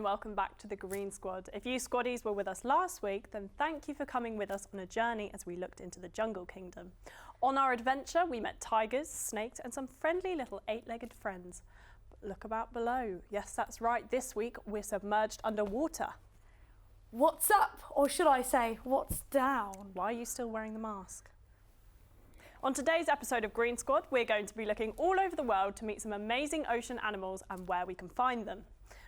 welcome back to the Green Squad. If you squaddies were with us last week, then thank you for coming with us on a journey as we looked into the jungle kingdom. On our adventure, we met tigers, snakes and some friendly little eight-legged friends. But look about below. Yes, that's right, this week we're submerged underwater. What's up? Or should I say, what's down? Why are you still wearing the mask? On today's episode of Green Squad, we're going to be looking all over the world to meet some amazing ocean animals and where we can find them.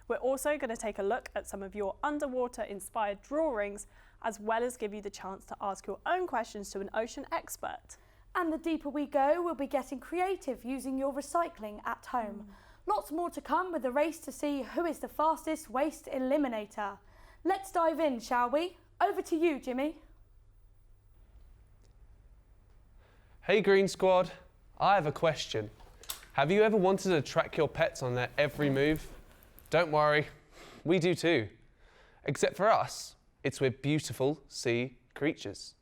We're also going to take a look at some of your underwater-inspired drawings, as well as give you the chance to ask your own questions to an ocean expert. And the deeper we go, we'll be getting creative using your recycling at home. Lots more to come with a race to see who is the fastest waste eliminator. Let's dive in, shall we? Over to you, Jimmy. Hey Green Squad, I have a question. Have you ever wanted to track your pets on their every move? Don't worry, we do too. Except for us, it's with beautiful sea creatures.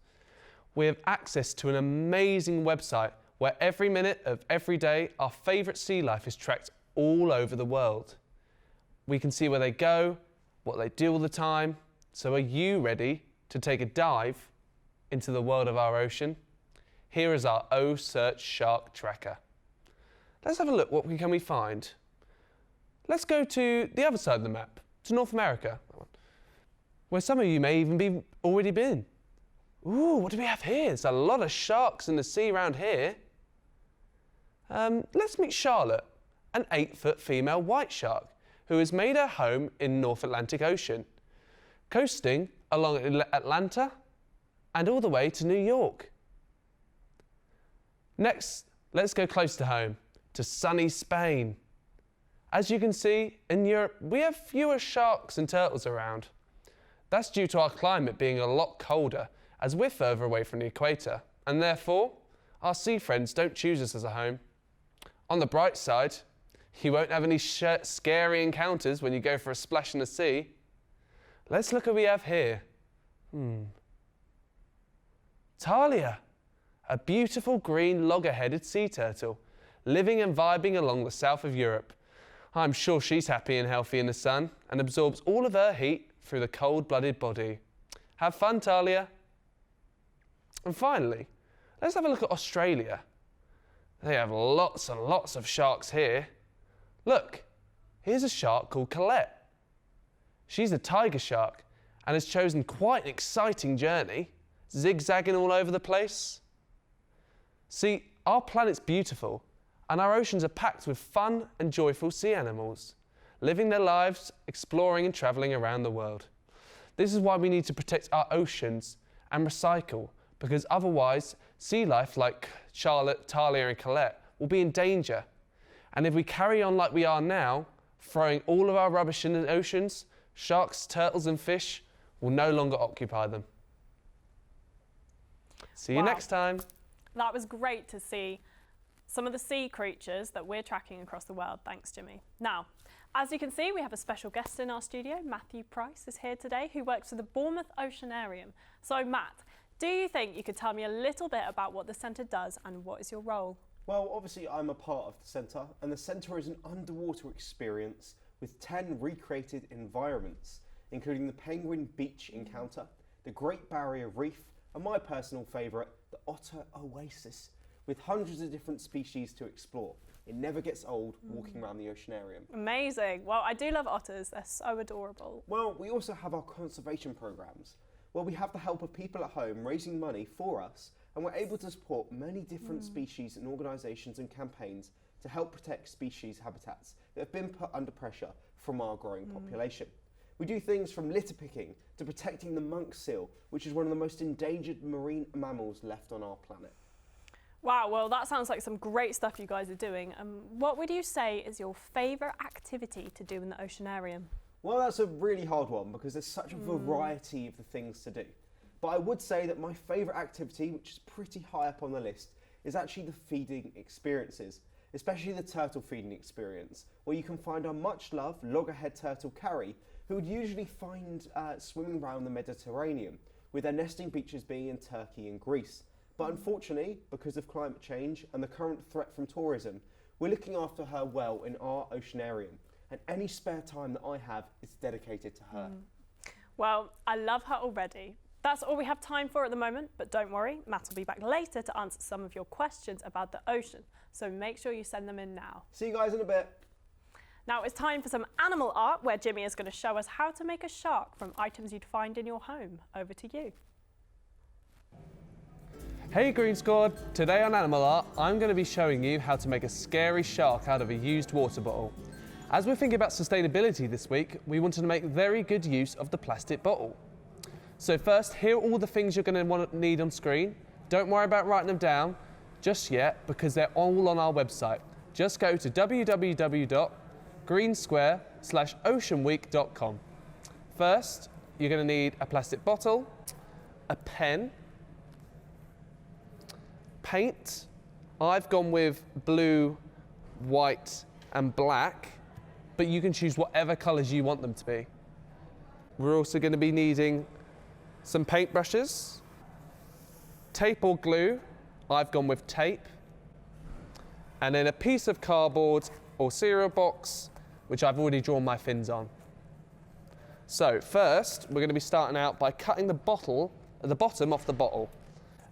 We have access to an amazing website where every minute of every day our favourite sea life is tracked all over the world. We can see where they go, what they do all the time. So are you ready to take a dive into the world of our ocean? Here is our O Search Shark Tracker. Let's have a look, what can we find? Let's go to the other side of the map, to North America, where some of you may even be already been. Ooh, what do we have here? There's a lot of sharks in the sea around here. Let's meet Charlotte, an 8-foot female white shark who has made her home in North Atlantic Ocean, coasting along Atlanta and all the way to New York. Next, let's go close to home, to sunny Spain. As you can see, in Europe, we have fewer sharks and turtles around. That's due to our climate being a lot colder, as we're further away from the equator, and therefore, our sea friends don't choose us as a home. On the bright side, you won't have any scary encounters when you go for a splash in the sea. Let's look what we have here. Talia, a beautiful green logger-headed sea turtle, living and vibing along the south of Europe. I'm sure she's happy and healthy in the sun and absorbs all of her heat through the cold-blooded body. Have fun, Talia. And finally, let's have a look at Australia. They have lots and lots of sharks here. Look, here's a shark called Colette. She's a tiger shark and has chosen quite an exciting journey, zigzagging all over the place. See, our planet's beautiful and our oceans are packed with fun and joyful sea animals, living their lives, exploring and travelling around the world. This is why we need to protect our oceans and recycle, because otherwise sea life like Charlotte, Talia and Colette will be in danger. And if we carry on like we are now, throwing all of our rubbish in the oceans, sharks, turtles and fish will no longer occupy them. See you next time. That was great to see some of the sea creatures that we're tracking across the world. Thanks, Jimmy. Now, as you can see, we have a special guest in our studio. Matthew Price is here today, who works for the Bournemouth Oceanarium. So, Matt, do you think you could tell me a little bit about what the centre does and what is your role? Well, obviously I'm a part of the centre, and the centre is an underwater experience with 10 recreated environments, including the Penguin Beach Encounter, the Great Barrier Reef, and my personal favourite, the Otter Oasis, with hundreds of different species to explore. It never gets old walking around the Oceanarium. Amazing. Well, I do love otters. They're so adorable. Well, we also have our conservation programmes, where we have the help of people at home raising money for us, and we're able to support many different species and organisations and campaigns to help protect species habitats that have been put under pressure from our growing population. We do things from litter picking to protecting the monk seal, which is one of the most endangered marine mammals left on our planet. Wow, well, that sounds like some great stuff you guys are doing. What would you say is your favourite activity to do in the Oceanarium? Well, that's a really hard one because there's such a variety of the things to do. But I would say that my favourite activity, which is pretty high up on the list, is actually the feeding experiences, especially the turtle feeding experience, where you can find our much-loved loggerhead turtle Carrie, who would usually find swimming around the Mediterranean, with their nesting beaches being in Turkey and Greece. But unfortunately, because of climate change and the current threat from tourism, we're looking after her well in our Oceanarium. and any spare time that I have is dedicated to her. Well, I love her already. That's all we have time for at the moment, but don't worry, Matt will be back later to answer some of your questions about the ocean, so make sure you send them in now. See you guys in a bit. Now it's time for some animal art, where Jimmy is going to show us how to make a shark from items you'd find in your home. Over to you. Hey Green Squad! Today on Animal Art, I'm going to be showing you how to make a scary shark out of a used water bottle. As we're thinking about sustainability this week, we wanted to make very good use of the plastic bottle. So first, here are all the things you're going to need on screen. Don't worry about writing them down just yet, because they're all on our website. Just go to www.greensquare/oceanweek.com. First, you're going to need a plastic bottle, a pen, paint. I've gone with blue, white and black, but you can choose whatever colours you want them to be. We're also going to be needing some paintbrushes, tape or glue. I've gone with tape. And then a piece of cardboard or cereal box, which I've already drawn my fins on. So first, we're going to be starting out by cutting the bottom off the bottle.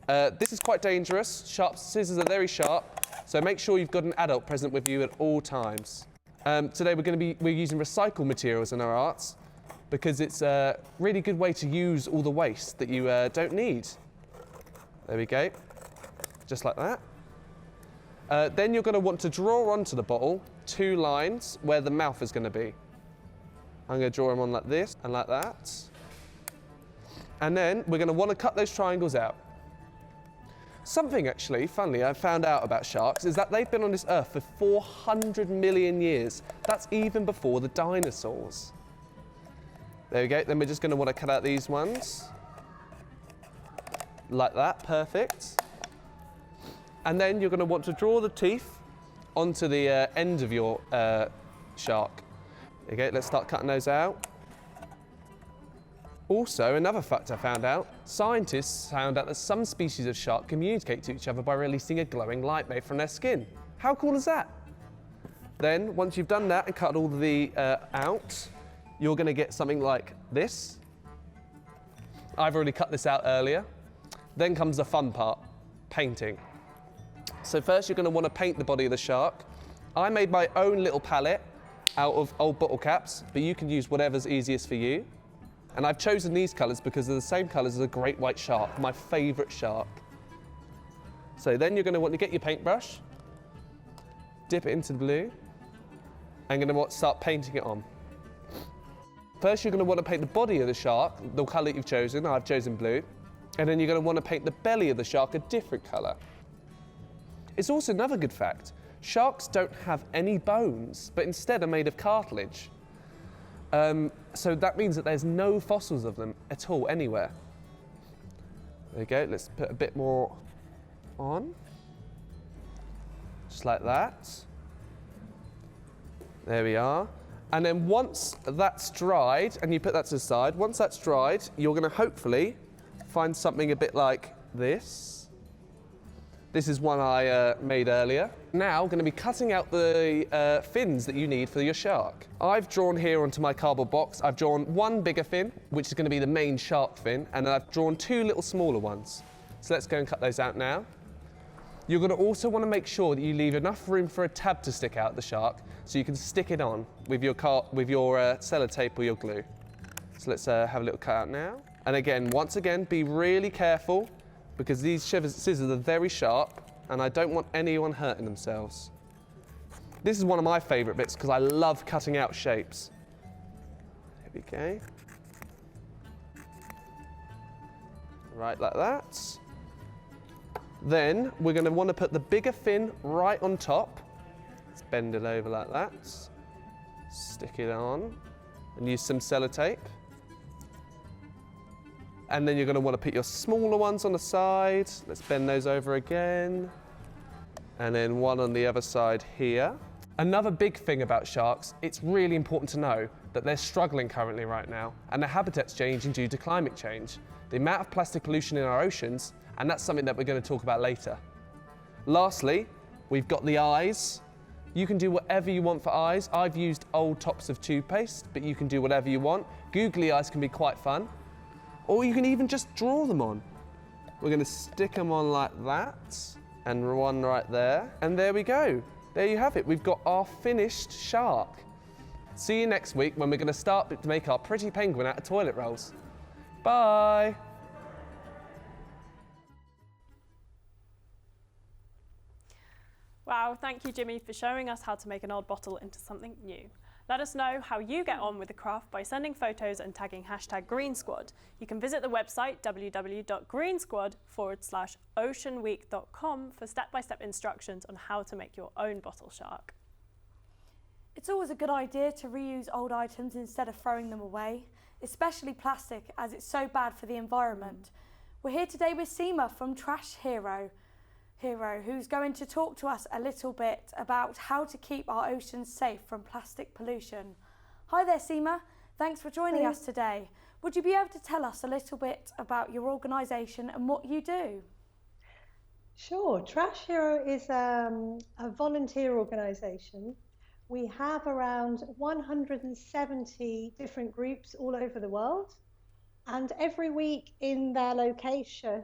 This is quite dangerous. Scissors are very sharp, so make sure you've got an adult present with you at all times. Today we're using recycled materials in our arts, because it's a really good way to use all the waste that you don't need. There we go, just like that. Then you're going to want to draw onto the bottle 2 lines where the mouth is going to be. I'm going to draw them on like this and like that. And then we're going to want to cut those triangles out. Something actually, funnily, I found out about sharks is that they've been on this earth for 400 million years. That's even before the dinosaurs. There we go, then we're just going to want to cut out these ones. Like that, perfect. And then you're going to want to draw the teeth onto the end of your shark. There you go, let's start cutting those out. Also, another fact I found out, scientists found out that some species of shark communicate to each other by releasing a glowing light made from their skin. How cool is that? Then, once you've done that and cut all the out, you're going to get something like this. I've already cut this out earlier. Then comes the fun part, painting. So first you're going to want to paint the body of the shark. I made my own little palette out of old bottle caps, but you can use whatever's easiest for you. And I've chosen these colours because they're the same colours as a great white shark, my favourite shark. So then you're going to want to get your paintbrush, dip it into the blue, and going to want to start painting it on. First you're going to want to paint the body of the shark, the colour you've chosen. I've chosen blue. And then you're going to want to paint the belly of the shark a different colour. It's also another good fact. Sharks don't have any bones, but instead are made of cartilage. So that means that there's no fossils of them at all, anywhere. There you go, let's put a bit more on. Just like that. There we are. And then once that's dried, and you put that to the side, once that's dried, you're going to hopefully find something a bit like this. This is one I made earlier. Now I'm going to be cutting out the fins that you need for your shark. I've drawn here onto my cardboard box, I've drawn one bigger fin, which is going to be the main shark fin, and then I've drawn 2 little smaller ones. So let's go and cut those out now. You're going to also want to make sure that you leave enough room for a tab to stick out the shark, so you can stick it on with your sellotape or your glue. So let's have a little cut out now. And again, once again, be really careful, because these scissors are very sharp and I don't want anyone hurting themselves. This is one of my favourite bits because I love cutting out shapes. Here we go. Right, like that. Then we're going to want to put the bigger fin right on top. Let's bend it over like that. Stick it on and use some sellotape. And then you're going to want to put your smaller ones on the side. Let's bend those over again. And then one on the other side here. Another big thing about sharks, it's really important to know that they're struggling currently right now, and their habitat's changing due to climate change, the amount of plastic pollution in our oceans, and that's something that we're going to talk about later. Lastly, we've got the eyes. You can do whatever you want for eyes. I've used old tops of toothpaste, but you can do whatever you want. Googly eyes can be quite fun. Or you can even just draw them on. We're going to stick them on like that, and one right there. And there we go. There you have it. We've got our finished shark. See you next week when we're going to start to make our pretty penguin out of toilet rolls. Bye. Wow, thank you, Jimmy, for showing us how to make an old bottle into something new. Let us know how you get on with the craft by sending photos and tagging #GreenSquad. You can visit the website www.greensquad/oceanweek.com for step-by-step instructions on how to make your own bottle shark. It's always a good idea to reuse old items instead of throwing them away, especially plastic, as it's so bad for the environment. We're here today with Seema from Trash Hero, who's going to talk to us a little bit about how to keep our oceans safe from plastic pollution. Hi there, Seema. Thanks for joining us today. Would you be able to tell us a little bit about your organisation and what you do? Sure. Trash Hero is a volunteer organisation. We have around 170 different groups all over the world, and every week in their location,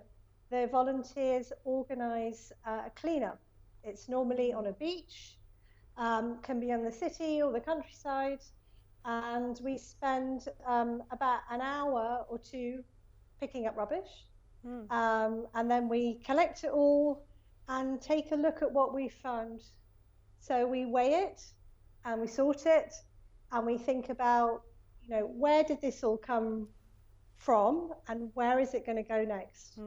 the volunteers organise a cleanup. It's normally on a beach, can be on the city or the countryside, and we spend about an hour or two picking up rubbish, and then we collect it all and take a look at what we found. So we weigh it and we sort it, and we think about, where did this all come from and where is it going to go next?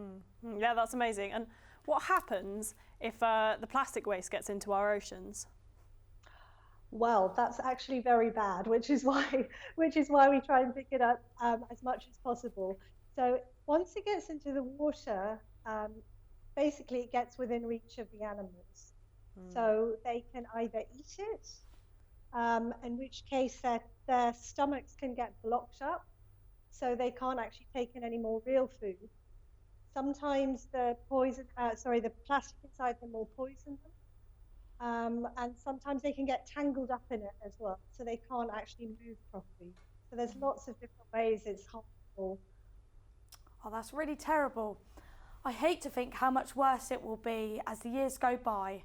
Yeah, that's amazing. And what happens if the plastic waste gets into our oceans? Well, that's actually very bad, which is why we try and pick it up as much as possible. So once it gets into the water, basically it gets within reach of the animals. So they can either eat it, in which case their stomachs can get blocked up, so they can't actually take in any more real food. Sometimes the plastic inside them will poison them, and sometimes they can get tangled up in it as well, so they can't actually move properly. So there's lots of different ways it's harmful. Oh, that's really terrible. I hate to think how much worse it will be as the years go by.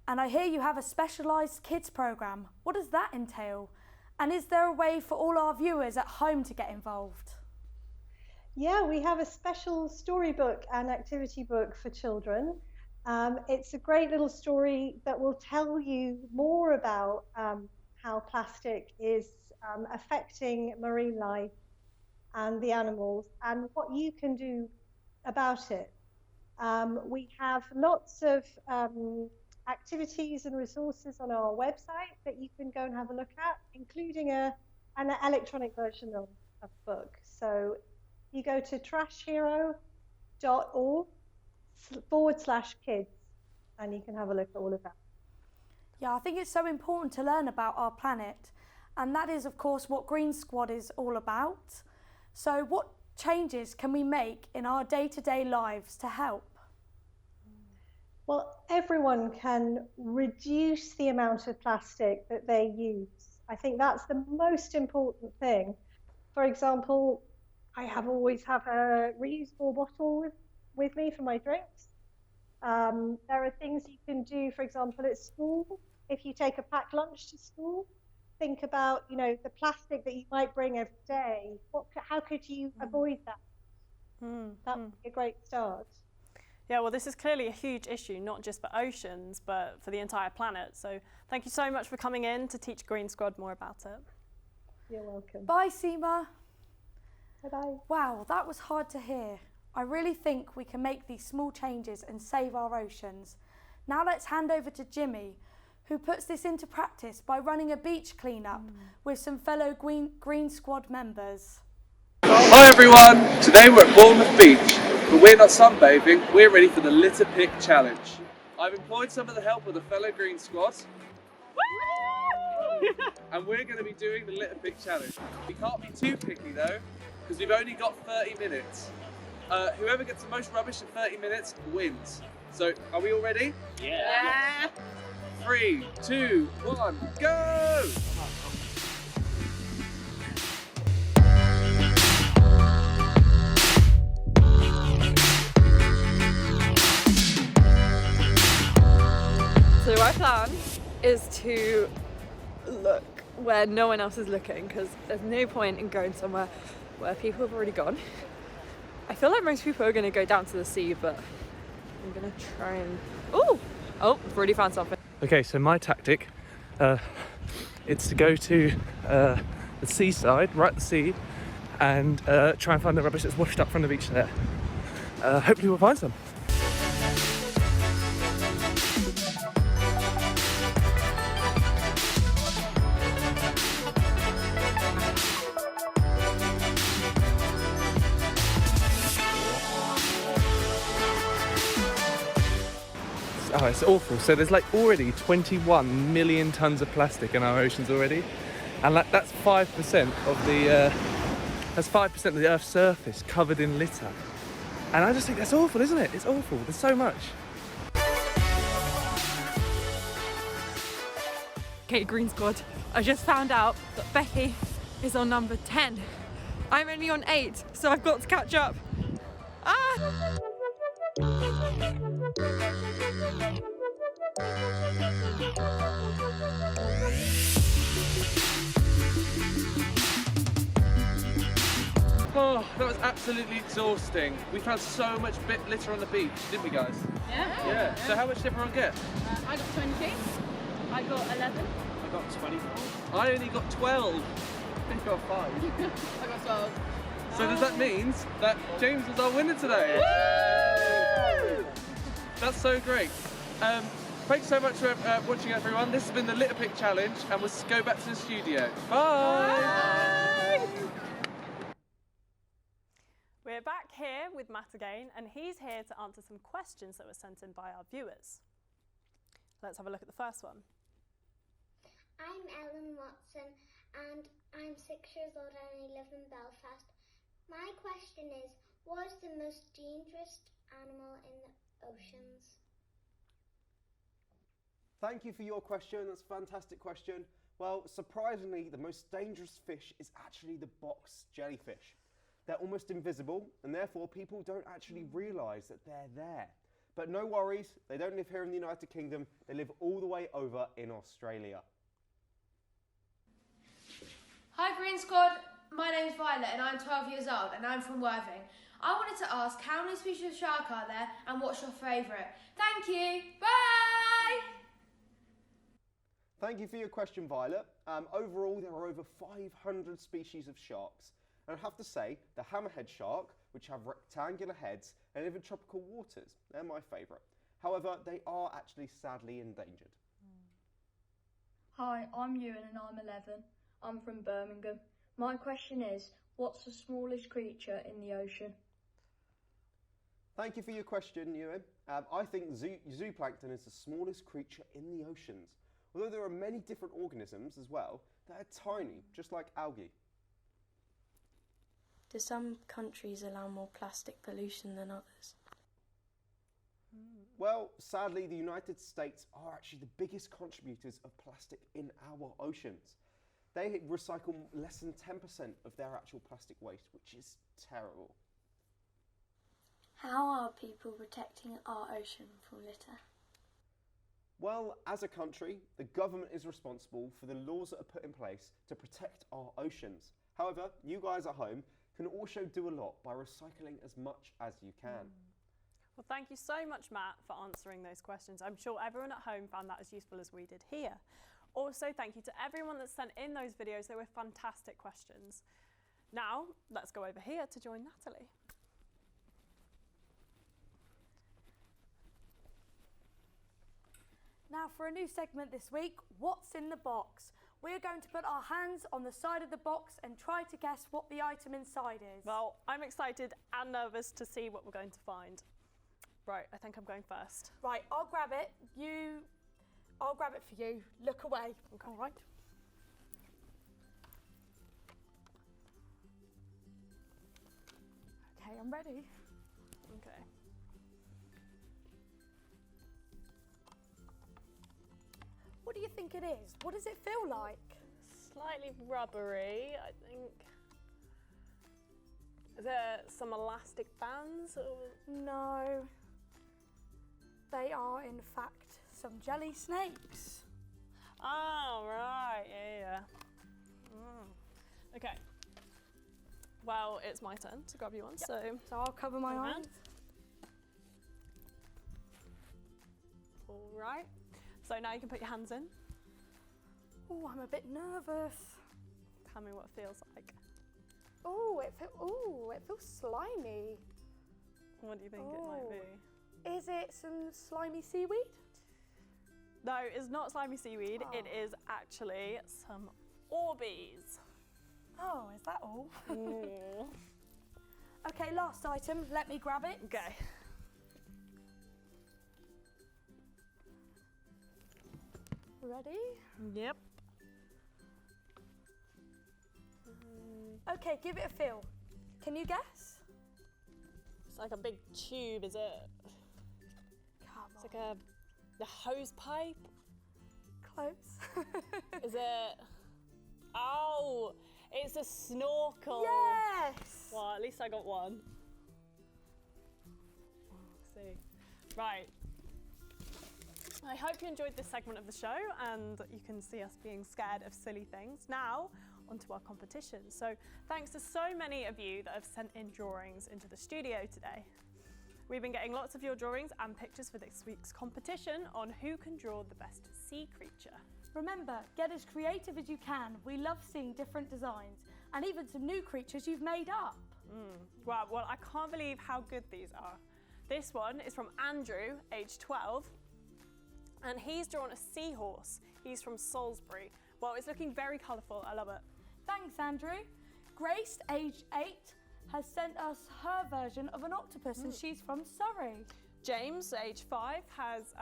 And I hear you have a specialised kids programme. What does that entail? And is there a way for all our viewers at home to get involved? Yeah, we have a special storybook and activity book for children. It's a great little story that will tell you more about how plastic is affecting marine life and the animals and what you can do about it. We have lots of activities and resources on our website that you can go and have a look at, including an electronic version of the book. So you go to trashhero.org/kids and you can have a look at all of that. Yeah, I think it's so important to learn about our planet, and that is of course what Green Squad is all about. So what changes can we make in our day-to-day lives to help? Well, everyone can reduce the amount of plastic that they use. I think that's the most important thing. For example, I always have a reusable bottle with me for my drinks. There are things you can do, for example, at school. If you take a packed lunch to school, think about, the plastic that you might bring every day. How could you avoid that? That would be a great start. Yeah, well, this is clearly a huge issue, not just for oceans, but for the entire planet. So thank you so much for coming in to teach Green Squad more about it. You're welcome. Bye, Seema. Bye-bye. Wow, that was hard to hear. I really think we can make these small changes and save our oceans. Now let's hand over to Jimmy, who puts this into practice by running a beach cleanup with some fellow Green Squad members. Hi everyone, today we're at Bournemouth Beach, but we're not sunbathing, we're ready for the litter pick challenge. I've employed some of the help of the fellow Green Squad, and we're going to be doing the litter pick challenge. We can't be too picky though, because we've only got 30 minutes. Whoever gets the most rubbish in 30 minutes wins. So, are we all ready? Yeah. 3, 2, 1, go! So our plan is to look where no one else is looking, because there's no point in going somewhere where people have already gone. I feel like most people are going to go down to the sea, but I'm going to try and... Oh, I've already found something. Okay, so my tactic, it's to go to the seaside, right at the sea, and try and find the rubbish that's washed up from the beach there. Hopefully we'll find some. Oh, it's awful. So there's like already 21 million tons of plastic in our oceans already, and that's 5% of the Earth's surface covered in litter. And I just think that's awful, isn't it? It's awful. There's so much. Okay, Green Squad, I just found out that Becky is on number 10. I'm only on 8, so I've got to catch up. Ah! Oh, that was absolutely exhausting. We found so much litter on the beach, didn't we, guys? Yeah. So how much did everyone get? I got 22. I got 11. I got 24. I only got 12. I got 5. I got 12. So does that mean that James was our winner today? That's so great. Thanks so much for watching, everyone. This has been the Litter Pick Challenge, and we'll go back to the studio. Bye! We're back here with Matt again, and he's here to answer some questions that were sent in by our viewers. Let's have a look at the first one. I'm Ellen Watson and I'm 6 years old and I live in Belfast. My question is, what is the most dangerous animal in the oceans? Thank you for your question. That's a fantastic question. Well, surprisingly, the most dangerous fish is actually the box jellyfish. They're almost invisible, and therefore people don't actually realise that they're there. But no worries, they don't live here in the United Kingdom, they live all the way over in Australia. Hi Green Squad, my name's Violet and I'm 12 years old and I'm from Worthing. I wanted to ask how many species of shark are there and what's your favourite? Thank you, bye! Thank you for your question, Violet. Overall, there are over 500 species of sharks. And I have to say, the hammerhead shark, which have rectangular heads and live in tropical waters, they're my favourite. However, they are actually sadly endangered. Hi, I'm Ewan and I'm 11. I'm from Birmingham. My question is, what's the smallest creature in the ocean? Thank you for your question, Ewan. I think zooplankton is the smallest creature in the oceans. Although there are many different organisms as well, they're tiny, just like algae. Do some countries allow more plastic pollution than others? Well, sadly, the United States are actually the biggest contributors of plastic in our oceans. They recycle less than 10% of their actual plastic waste, which is terrible. How are people protecting our ocean from litter? Well, as a country, the government is responsible for the laws that are put in place to protect our oceans. However, you guys at home can also do a lot by recycling as much as you can. Well, thank you so much, Matt, for answering those questions. I'm sure everyone at home found that as useful as we did here. Also, thank you to everyone that sent in those videos. They were fantastic questions. Now, let's go over here to join Natalie. Now for a new segment this week, What's in the Box? We're going to put our hands on the side of the box and try to guess what the item inside is. Well, I'm excited and nervous to see what we're going to find. Right, I think I'm going first. Right, I'll grab it. I'll grab it for you. Look away. Okay. All right. Okay, I'm ready. Okay. What do you think it is? What does it feel like? Slightly rubbery, I think. Is there some elastic bands? Or... No. They are, in fact, some jelly snakes. Oh, right, yeah. Okay. Well, it's my turn to grab you one, so I'll cover my eyes. All right. So now you can put your hands in. Oh, I'm a bit nervous. Tell me what it feels like. Oh, it feels slimy. What do you think it might be? Is it some slimy seaweed? No, it's not slimy seaweed. Oh. It is actually some Orbeez. Oh, is that all? Ooh. Okay, last item. Let me grab it. Okay. Ready? Yep. Okay, give it a feel. Can you guess? It's like a big tube, is it? Come It's like a hose pipe. Close. Is it? Oh, it's a snorkel. Yes! Well, at least I got one. Let's see. Right. I hope you enjoyed this segment of the show and you can see us being scared of silly things. Now, onto our competition. So thanks to so many of you that have sent in drawings into the studio today. We've been getting lots of your drawings and pictures for this week's competition on who can draw the best sea creature. Remember, get as creative as you can. We love seeing different designs and even some new creatures you've made up. Wow, well, I can't believe how good these are. This one is from Andrew, age 12, and he's drawn a seahorse. He's from Salisbury. Well, it's looking very colourful. I love it. Thanks, Andrew. Grace, age 8, has sent us her version of an octopus and she's from Surrey. James, age 5, has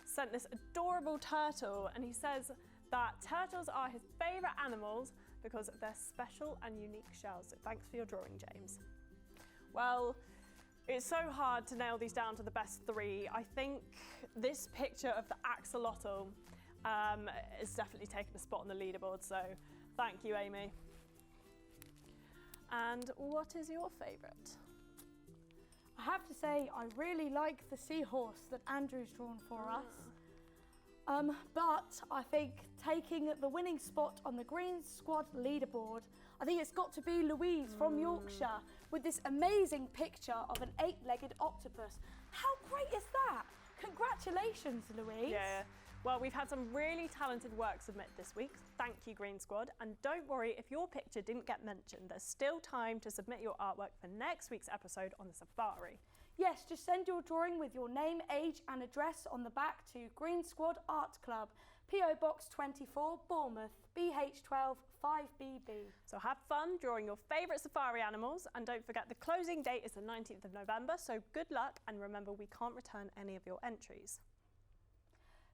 sent this adorable turtle, and he says that turtles are his favourite animals because of their special and unique shells. So thanks for your drawing, James. Well, it's so hard to nail these down to the best 3. I think this picture of the axolotl is definitely taking a spot on the leaderboard, so thank you, Amy. And what is your favourite? I have to say, I really like the seahorse that Andrew's drawn for us. But I think taking the winning spot on the Green Squad leaderboard, I think it's got to be Louise from Yorkshire with this amazing picture of an 8-legged octopus. How great is that? Congratulations, Louise. Yeah. Well, we've had some really talented work submitted this week. Thank you, Green Squad. And don't worry if your picture didn't get mentioned. There's still time to submit your artwork for next week's episode on the safari. Yes, just send your drawing with your name, age and address on the back to Green Squad Art Club, PO Box 24, Bournemouth, BH12 5BB. So have fun drawing your favourite safari animals, and don't forget the closing date is the 19th of November, so good luck, and remember we can't return any of your entries.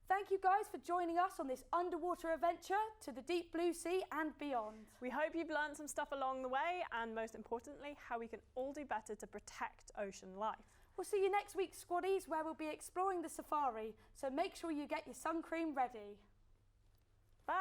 Thank you guys for joining us on this underwater adventure to the deep blue sea and beyond. We hope you've learned some stuff along the way, and most importantly, how we can all do better to protect ocean life. We'll see you next week, Squaddies, where we'll be exploring the safari, so make sure you get your sun cream ready. Bye.